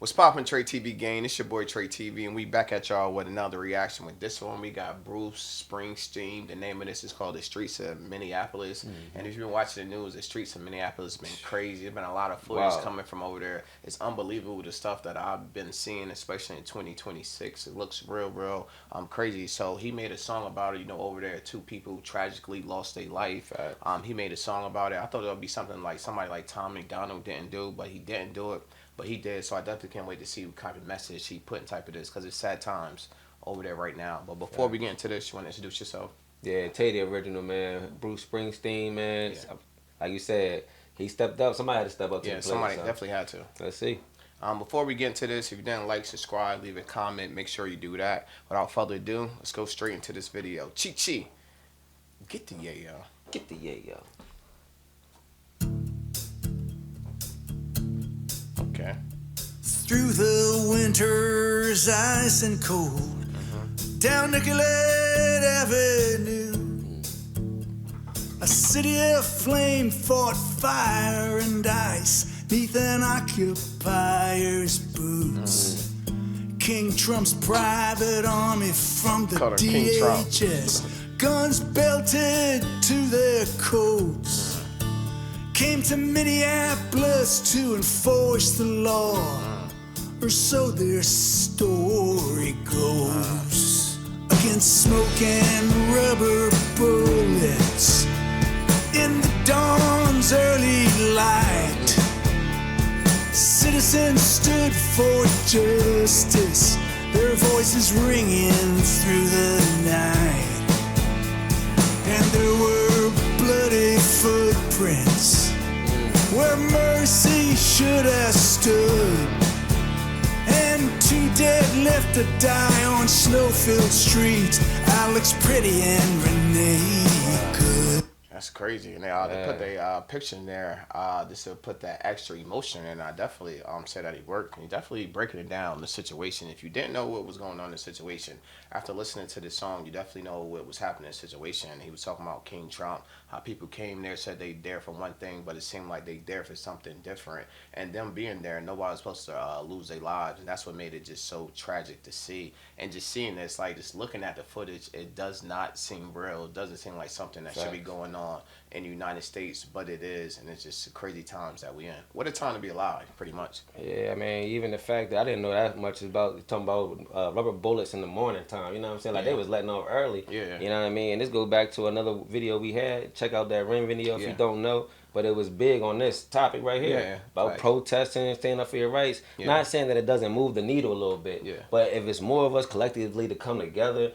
What's poppin', Trey TV gang? It's your boy Trey TV, and we back at y'all with another reaction. With this one, we got Bruce Springsteen. The name of this is called "The Streets of Minneapolis." And if you've been watching the news, the streets of Minneapolis have been crazy. There's been a lot of footage coming from over there. It's unbelievable the stuff that I've been seeing, especially in 2026. It looks real crazy. So he made a song about it. You know, over there, two people tragically lost their life. He made a song about it. I thought it would be something like somebody like Tom McDonald didn't do, but he didn't do it. But he did, so I definitely can't wait to see what kind of message he put in type of this, because it's sad times over there right now. But before we get into this, you want to introduce yourself? Yeah, Tay the original, man. Bruce Springsteen, man. Yeah. Like you said, he stepped up. Somebody had to step up to the plate. Yeah, somebody definitely had to. Let's see. Before we get into this, if you didn't like, subscribe, leave a comment, make sure you do that. Without further ado, let's go straight into this video. Chi. Get the yayo. Get the yayo. Okay. Through the winter's ice and cold, down Nicollet Avenue, a city of flame fought fire and ice neath an occupier's boots. King Trump's private army from the DHS, guns belted to their coats, came to Minneapolis to enforce the law, or so their story goes. Against smoke and rubber bullets in the dawn's early light, citizens stood for justice, their voices ringing through the night. And there were bloody footprints where mercy should have stood, and two dead left to die on snow-filled streets, Alex Pretti and Renee Good. That's crazy, and they put the picture in there just to put that extra emotion in. I definitely said that he worked. He definitely breaking it down, the situation. If you didn't know what was going on in the situation, after listening to this song, you definitely know what was happening in the situation. He was talking about King Trump, how people came there, said they there for one thing, but it seemed like they there for something different. And them being there, nobody was supposed to lose their lives, and that's what made it just so tragic to see. And just seeing this, like just looking at the footage, it does not seem real. It doesn't seem like something that should be going on in the United States, but it is, and it's just crazy times that we in. What a time to be alive, pretty much. Yeah, I mean, even the fact that I didn't know that much about talking about rubber bullets in the morning time. You know what I'm saying? Like they was letting off early. Yeah. You know what I mean? And this goes back to another video we had. Check out that Ring video if you don't know. But it was big on this topic right here about protesting and standing up for your rights. Not saying that it doesn't move the needle a little bit, but if it's more of us collectively to come together,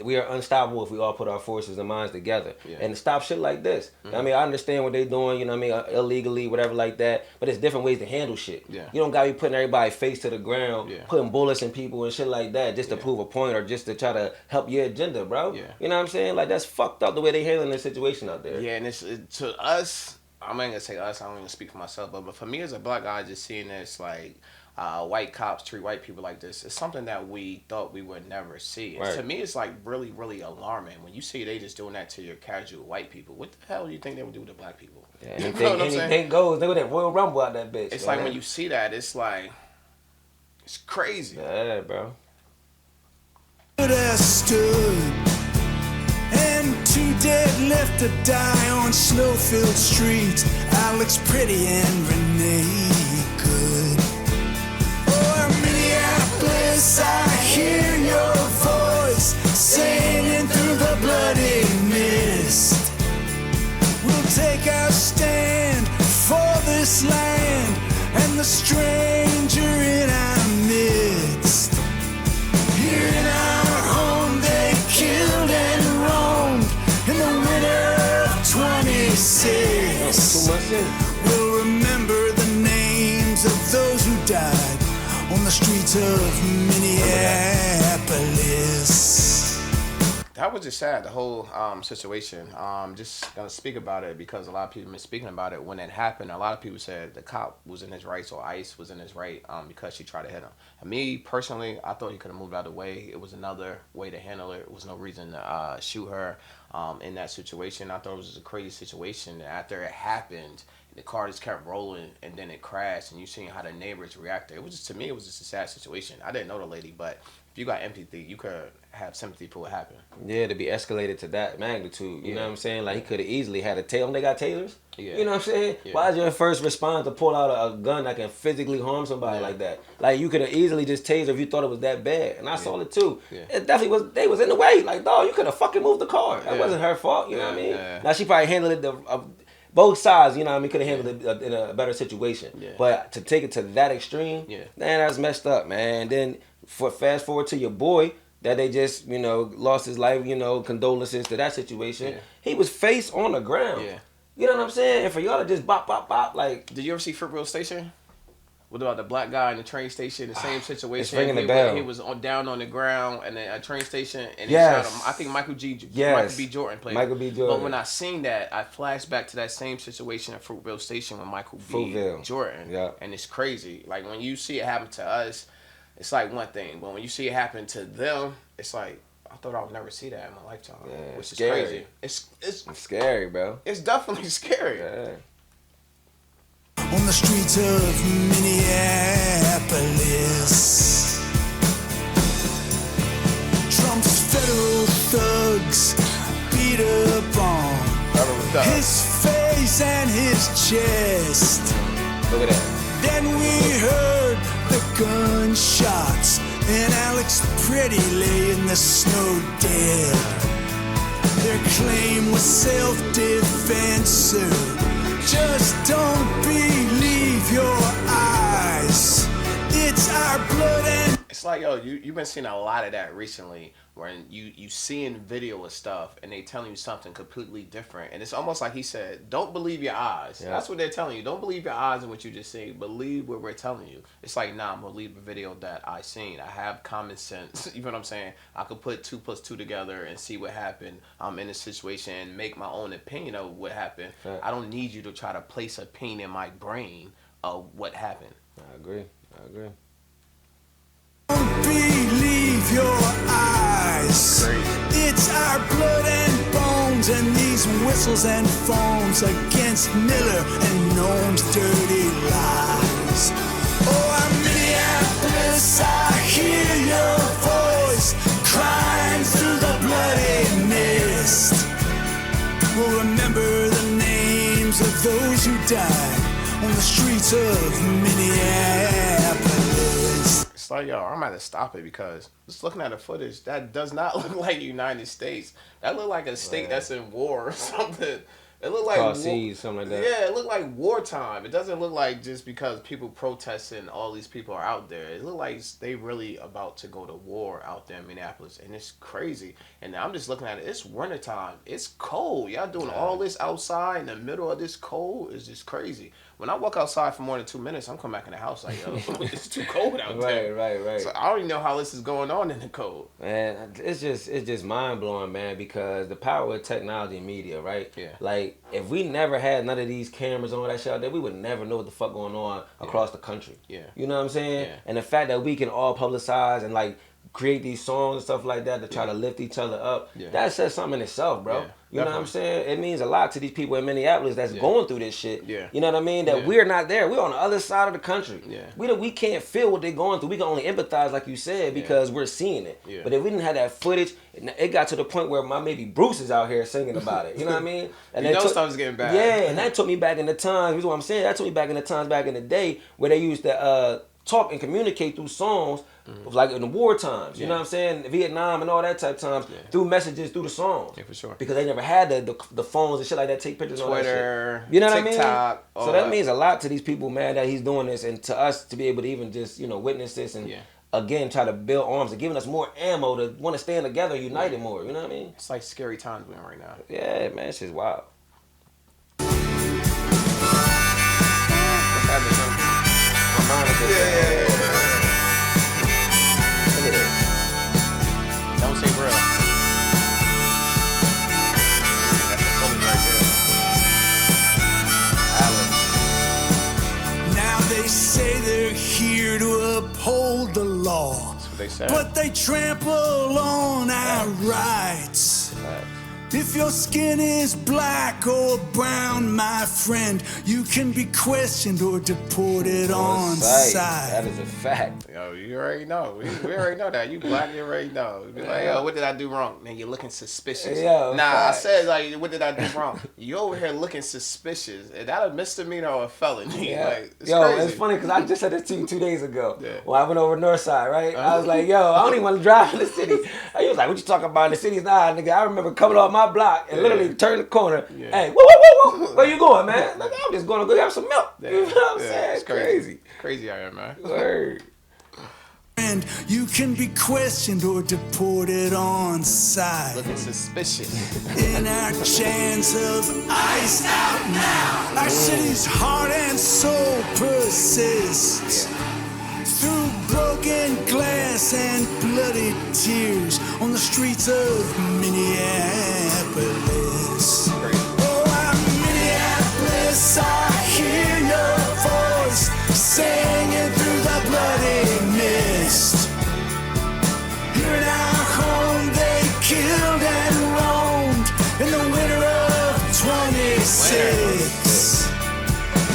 we are unstoppable if we all put our forces and minds together and stop shit like this. I mean, I understand what they're doing, you know what I mean, illegally, whatever like that, but it's different ways to handle shit. You don't gotta be putting everybody face to the ground, putting bullets in people and shit like that just to prove a point or just to try to help your agenda, bro. You know what I'm saying? Like, that's fucked up the way they handling this situation out there. Yeah, and it's to us, I'm not gonna say us, I don't even speak for myself, but for me as a black guy, just seeing this, like, white cops treat white people like this, it's something that we thought we would never see. And to me, it's like really alarming when you see they just doing that to your casual white people. What the hell do you think they would do to black people? Yeah, anything goes. They would have Royal Rumble out that bitch. It's like when you see that, it's like, it's crazy. Yeah, bro. And two dead left to die on snow-filled streets, Alex Pretti and Renee Good. Oh, Minneapolis, I hear your voice singing through the bloody mist. We'll take our stand for this land and the stranger in our midst. Here in our home they killed and roamed in the winter of 26. We'll remember the names of those who died on the streets of Minneapolis. That was just sad, the whole situation. Just gonna speak about it because a lot of people have been speaking about it. When it happened, a lot of people said the cop was in his rights or ICE was in his right because she tried to hit him. And me personally, I thought he could have moved out of the way. It was another way to handle it. It was no reason to shoot her. in that situation. I thought it was a crazy situation. After it happened, the car just kept rolling and then it crashed, and you seen how the neighbors reacted. It was just, to me, it was just a sad situation. I didn't know the lady, but if you got empathy, you could have sympathy for what happened. Yeah, to be escalated to that magnitude. You know what I'm saying? Like, he could have easily had a tail. They got tailors? Yeah. You know what I'm saying? Yeah. Why is your first response to pull out a gun that can physically harm somebody like that? Like, you could have easily just tased if you thought it was that bad. And I saw it too. Yeah. It definitely was. They was in the way. Like, dog, you could have fucking moved the car. That wasn't her fault. You know what I mean? Yeah. Now, she probably handled it both sides, you know what I mean, could have handled it in a better situation. Yeah. But to take it to that extreme, man, that's messed up, man. Then fast forward to your boy that they just, you know, lost his life, you know, condolences to that situation. Yeah. He was face on the ground. Yeah. You know what I'm saying? And for y'all to just bop, bop, bop, like... Did you ever see Fruitvale Station? What about the black guy in the train station? The same situation. It's ringing the bell. He was down on the ground in a train station, and he shot him. I think Michael B. Jordan played. Michael B. Jordan. But when I seen that, I flashed back to that same situation at Fruitvale Station with Michael B. Jordan. Yeah. And it's crazy. Like, when you see it happen to us, it's like one thing, but when you see it happen to them, it's like, I thought I would never see that in my lifetime. Yeah, which is scary. Crazy. It's scary, bro. It's definitely scary. Yeah. On the streets of Minneapolis, Trump's federal thugs beat up on his face and his chest. Look at that. Then we heard the gunshots, and Alex Pretti lay in the snow dead. Their claim was self-defense, sir. Just don't believe your eyes. It's our blood and... It's like, yo, you've been seeing a lot of that recently, where you seeing video of stuff and they telling you something completely different. And it's almost like he said, don't believe your eyes. Yeah. That's what they're telling you. Don't believe your eyes and what you just seen. Believe what we're telling you. It's like, nah, I'm going to believe the video that I seen. I have common sense. You know what I'm saying? I could put 2 + 2 together and see what happened. I'm in a situation and make my own opinion of what happened. Right. I don't need you to try to place a pain in my brain of what happened. I agree. Don't believe your eyes. It's our blood and bones and these whistles and foams against Miller and Noam's dirty lies. Oh, I'm Minneapolis, I hear your voice crying through the bloody mist. We'll remember the names of those who died on the streets of Minneapolis. It's like, yo, I'm gonna have to stop it, because just looking at the footage, that does not look like United States. That look like a state that's in war or something. It looked like something like that. Yeah, it looked like wartime. It doesn't look like just because people protesting, all these people are out there. It looked like they really about to go to war out there in Minneapolis, and it's crazy. And I'm just looking at it. It's wintertime. It's cold. Y'all doing all this outside in the middle of this cold is just crazy. When I walk outside for more than 2 minutes, I'm coming back in the house like, yo, it's too cold out there. Right. So I don't even know how this is going on in the cold. Man, it's just mind blowing, man, because the power of technology and media, right? Yeah. Like, if we never had none of these cameras on that shit out there, we would never know what the fuck going on across the country. Yeah. You know what I'm saying? Yeah. And the fact that we can all publicize and like create these songs and stuff like that to try to lift each other up, that says something in itself, bro. Yeah. You know what I'm saying? It means a lot to these people in Minneapolis that's going through this shit. Yeah. You know what I mean? That we're not there. We're on the other side of the country. Yeah. We can't feel what they're going through. We can only empathize, like you said, because we're seeing it. Yeah. But if we didn't have that footage, it got to the point where my maybe Bruce is out here singing about it. You know what I mean? And stuff was getting bad. Yeah, and that took me back in the times. That's what I'm saying. That took me back in the times back in the day where they used to talk and communicate through songs. Like in the war times, you know what I'm saying? Vietnam and all that type of times, through messages, through the songs. Yeah, for sure. Because they never had the phones and shit like that, take pictures Twitter, and all that shit. You know TikTok, what I mean? So that means a lot to these people, man, that he's doing this, and to us to be able to even just, witness this and again try to build arms and giving us more ammo to want to stand together, united more, you know what I mean? It's like scary times we're in right now. Yeah, man, it's just wild. What's happening? My mind is just Don't say real. That's the phone right there. Now they say they're here to uphold the law. That's what they say. But they trample on our rights. If your skin is black or brown, my friend, you can be questioned or deported on sight. That is a fact. Yo, you already know. We already know that. You black, you already know. Be like, yo, what did I do wrong? Man, you're looking suspicious. Yo, I said, like, what did I do wrong? You over here looking suspicious. Is that a misdemeanor or a felony? Yeah. Like, it's yo, crazy. It's funny because I just said this to you 2 days ago. Yeah. When I went over North Side, right? I was like, yo, I don't even want to drive in the city. He was like, what you talking about in the city? Nah, nigga, I remember coming off my block and literally turn the corner. Yeah. Hey, whoa, where you going, man? Like, I'm just going to go have some milk. Yeah. You know what I'm saying? It's crazy. Crazy out here, man. Word. And you can be questioned or deported on sight. Looking suspicious. In our chance of ice out now, our city's heart and soul persists. Through broken glass and bloody tears on the streets of Minneapolis. Oh, I'm Minneapolis, I hear your voice singing through the bloody mist. Here in our home they killed and roamed in the winter of 26.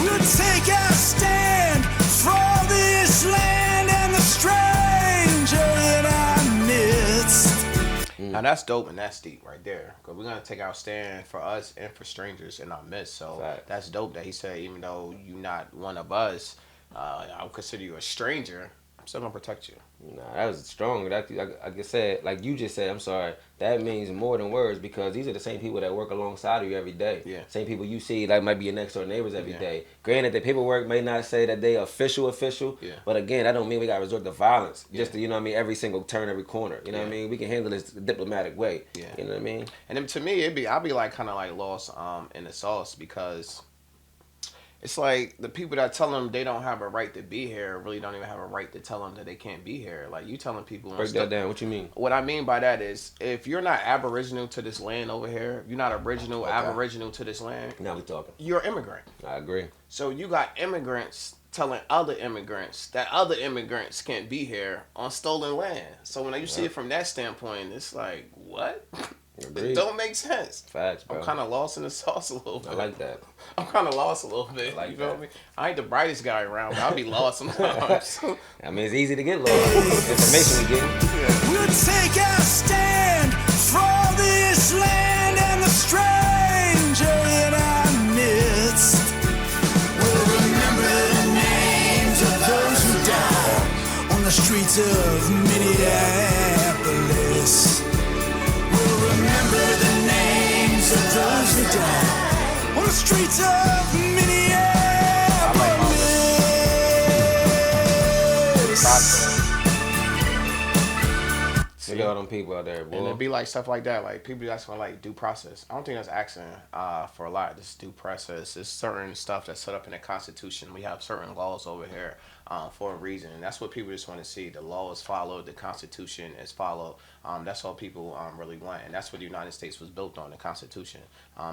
We'll take our stand for this land and the stranger in our midst. Now that's dope and that's deep right there. Because we're going to take our stand for us and for strangers in our midst. So that's dope that he said, even though you're not one of us, I'll consider you a stranger. I'm still going to protect you. Nah, that was strong. Like I said, like you just said, I'm sorry, that means more than words because these are the same people that work alongside of you every day. Yeah. Same people you see that might be your next door neighbors every day. Granted, the paperwork may not say that they official, but again, that don't mean we got to resort to violence. Just to, you know what I mean, every single turn, every corner. You know what I mean? We can handle this the diplomatic way. Yeah. You know what I mean? And then to me, I'll be like kind of like lost in the sauce because it's like the people that tell them they don't have a right to be here really don't even have a right to tell them that they can't be here. Like you telling people. Break that down. What you mean? What I mean by that is if you're not aboriginal to this land over here, if you're not original, aboriginal to this land. Now we talking. You're an immigrant. I agree. So you got immigrants telling other immigrants that other immigrants can't be here on stolen land. So when you see it from that standpoint, it's like, what? It don't make sense. Facts, bro. I'm kind of lost in the sauce a little bit. I like that. I'm kind of lost a little bit. You feel me? I ain't the brightest guy around, but I'll be lost sometimes. I mean, it's easy to get lost. Information we get. We'll take our stand for this land and the stranger in our midst. We'll remember the names of those who died on the streets of Minneapolis. Remember the names of those who died on the streets of Minneapolis. Look at all them people out there, boy. And it'd be like stuff like that, like people asking for like due process. I don't think that's asking for a lot. This due process is certain stuff that's set up in the Constitution. We have certain laws over here for a reason, and that's what people just want to see. The law is followed, the Constitution is followed. That's all people really want, and that's what the United States was built on, the Constitution.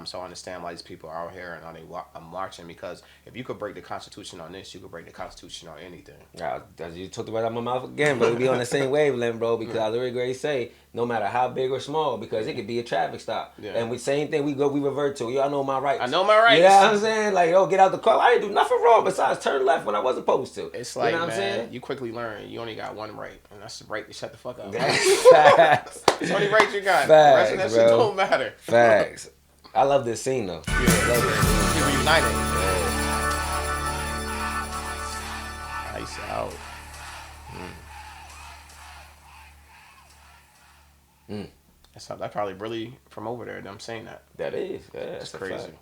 So I understand why these people are out here and are they marching, because if you could break the Constitution on this, you could break the Constitution on anything. Yeah, you took the word out of my mouth again, but we be on the same wavelength, bro, because I literally say, no matter how big or small, because it could be a traffic stop. Yeah. And same thing we revert to. Yo, I know my rights. I know my rights. You know what I'm saying? Like, yo, get out the car. I didn't do nothing wrong besides turn left when I wasn't supposed to. It's like, you know man, what I'm saying? You quickly learn you only got one right, and that's the right to shut the fuck up. Facts. It's the only right you got. Facts, the rest of that bro. shit don't matter. Facts. I love this scene, though. Yeah, people united. Nice out. That's probably really from over there. Them saying that. That is. Yeah, that's crazy.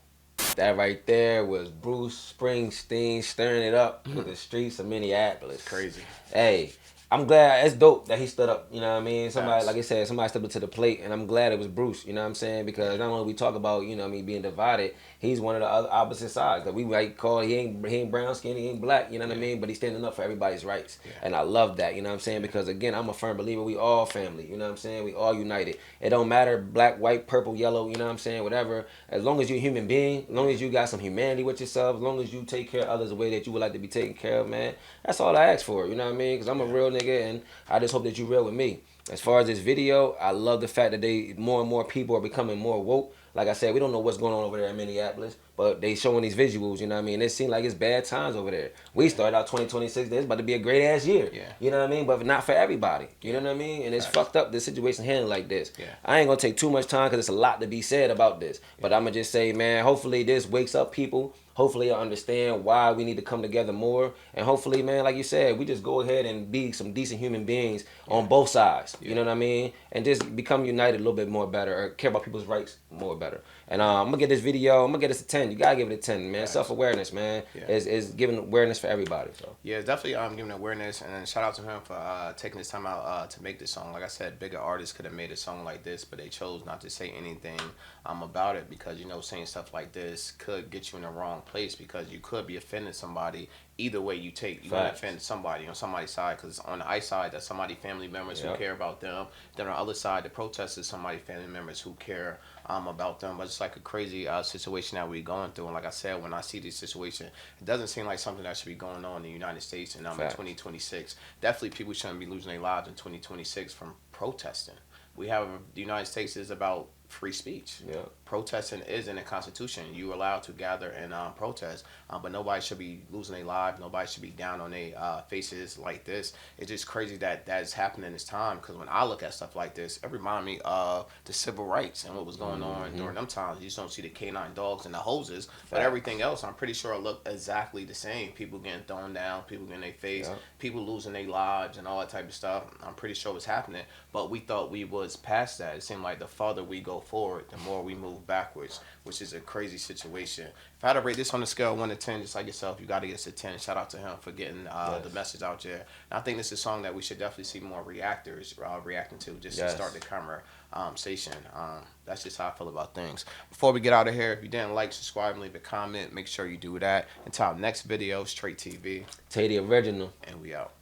That right there was Bruce Springsteen stirring it up with the streets of Minneapolis. Crazy. Hey, I'm glad. It's dope that he stood up. You know what I mean? Somebody, like I said, somebody stepped up to the plate, and I'm glad it was Bruce. You know what I'm saying? Because not only we talk about, you know what I mean, being divided, he's one of the other opposite sides that we might call he ain't brown skin, he ain't black. You know what I mean? But he's standing up for everybody's rights, and I love that. You know what I'm saying? Because again, I'm a firm believer we all family. You know what I'm saying? We all united. It don't matter black, white, purple, yellow. You know what I'm saying? Whatever. As long as you're a human being, as long as you got some humanity with yourself, as long as you take care of others the way that you would like to be taken care of, man. That's all I ask for. You know what I mean? Because I'm a real nigga, and I just hope that you real with me. As far as this video, I love the fact that more and more people are becoming more woke. Like I said, we don't know what's going on over there in Minneapolis, but they showing these visuals, you know what I mean? It seems like it's bad times over there. We started out 2026, it's about to be a great ass year. Yeah. You know what I mean? But not for everybody. You know what I mean? And it's fucked up, this situation handled like this. Yeah. I ain't gonna take too much time because it's a lot to be said about this. But I'm gonna just say, man, hopefully this wakes up people. Hopefully I understand why we need to come together more. And hopefully, man, like you said, we just go ahead and be some decent human beings on both sides. You know what I mean? And just become united a little bit more better, or care about people's rights more better. And I'm going to get this video, I'm going to get this a 10. You got to give it a 10, man. Self-awareness, man, is giving awareness for everybody. So. Yeah, definitely giving awareness. And shout out to him for taking his time out to make this song. Like I said, bigger artists could have made a song like this, but they chose not to say anything about it because, you know, saying stuff like this could get you in the wrong place because you could be offending somebody. Either way you take, you're going to offend somebody on somebody's side, because on the I side, that's somebody family members who care about them. Then on the other side, the protesters, somebody family members who care about them. But it's like a crazy situation that we're going through. And like I said, when I see this situation, it doesn't seem like something that should be going on in the United States in 2026. Definitely people shouldn't be losing their lives in 2026 from protesting. We have, the United States is about free speech. Yeah. Protesting is in the Constitution. You're allowed to gather and protest, but nobody should be losing their lives. Nobody should be down on their faces like this. It's just crazy that is happening in this time, because when I look at stuff like this, it reminds me of the civil rights and what was going on during them times. You just don't see the canine dogs and the hoses, but everything else, I'm pretty sure it looked exactly the same. People getting thrown down, people getting their face, people losing their lives and all that type of stuff. I'm pretty sure it's happening, but we thought we was past that. It seemed like the farther we go forward, the more we move backwards, which is a crazy situation. If I had to rate this on a scale of 1 to 10, just like yourself, you got to get us a 10. Shout out to him for getting the message out there. And I think this is a song that we should definitely see more reactors reacting to, just to start the conversation. That's just how I feel about things. Before we get out of here, if you didn't like, subscribe, and leave a comment, make sure you do that. Until our next video, Straight TV. Tay the original. And we out.